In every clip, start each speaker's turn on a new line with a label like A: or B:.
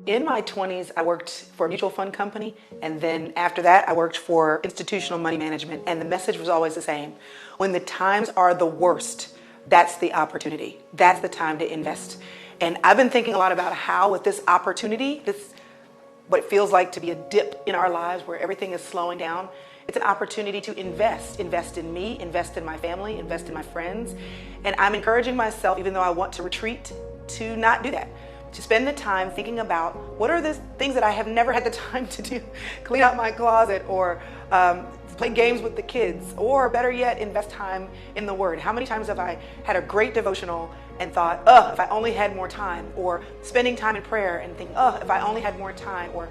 A: In my 20s, I worked for a mutual fund company, and then after that, I worked for institutional money management, and the message was always the same. When the times are the worst, that's the opportunity. That's the time to invest. And I've been thinking a lot about how with this opportunity, this what it feels like to be a dip in our lives where everything is slowing down, it's an opportunity to invest in me, invest in my family, invest in my friends. And I'm encouraging myself, even though I want to retreat, to not do that. To spend the time thinking about what are the things that I have never had the time to do. Clean out my closet, or play games with the kids, or better yet, invest time in the Word. How many times have I had a great devotional and thought, if I only had more time, or spending time in prayer and thinking, if I only had more time, or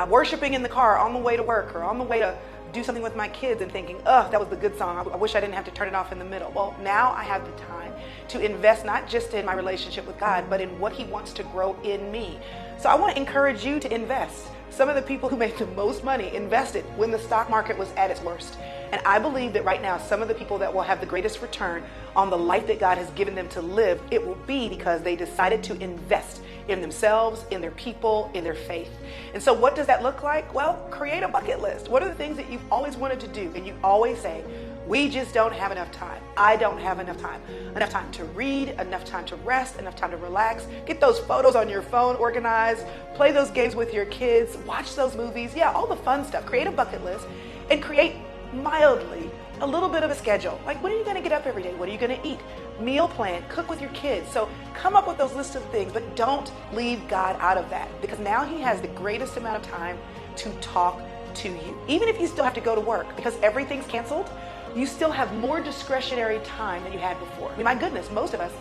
A: worshiping in the car on the way to work, or on the way to do something with my kids and thinking, that was a good song. I wish I didn't have to turn it off in the middle. Well, now I have the time to invest not just in my relationship with God, but in what He wants to grow in me. So I want to encourage you to invest. Some of the people who made the most money invested when the stock market was at its worst. And I believe that right now, some of the people that will have the greatest return on the life that God has given them to live, it will be because they decided to invest in themselves, in their people, in their faith. And so what does that look like? Well, create a bucket list. What are the things that you've always wanted to do? And you always say, we just don't have enough time. I don't have enough time. Enough time to read, enough time to rest, enough time to relax. Get those photos on your phone organized. Play those games with your kids. Watch those movies. Yeah, all the fun stuff. Create a bucket list and create mildly a little bit of a schedule. Like, when are you going to get up every day? What are you going to eat? Meal plan, cook with your kids. So come up with those lists of things, but don't leave God out of that, because now He has the greatest amount of time to talk to you. Even if you still have to go to work because everything's canceled, you still have more discretionary time than you had before. I mean, my goodness, most of us,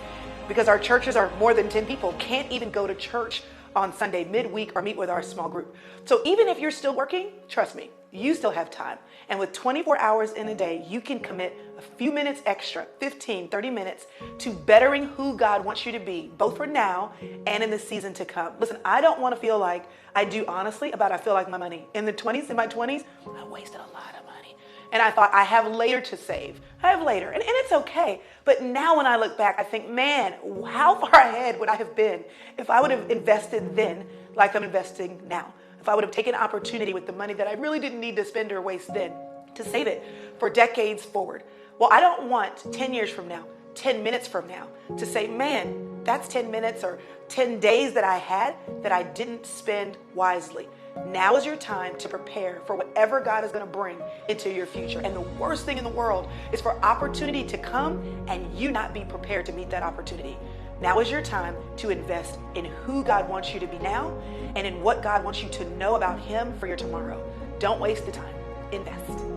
A: because our churches are more than 10 people, can't even go to church on Sunday midweek or meet with our small group. So even if you're still working, trust me, you still have time. And with 24 hours in a day, you can commit a few minutes extra, 15, 30 minutes, to bettering who God wants you to be, both for now and in the season to come. Listen, I don't want to feel like I do honestly about I feel like my money. In my 20s, I wasted a lot of money. And I thought I have later to save. I have later. And it's okay. But now when I look back, I think, man, how far ahead would I have been if I would have invested then like I'm investing now? If I would have taken opportunity with the money that I really didn't need to spend or waste then to save it for decades forward. Well, I don't want 10 years from now, 10 minutes from now to say, man, that's 10 minutes or 10 days that I had that I didn't spend wisely. Now is your time to prepare for whatever God is going to bring into your future. And the worst thing in the world is for opportunity to come and you not be prepared to meet that opportunity. Now is your time to invest in who God wants you to be now and in what God wants you to know about Him for your tomorrow. Don't waste the time. Invest.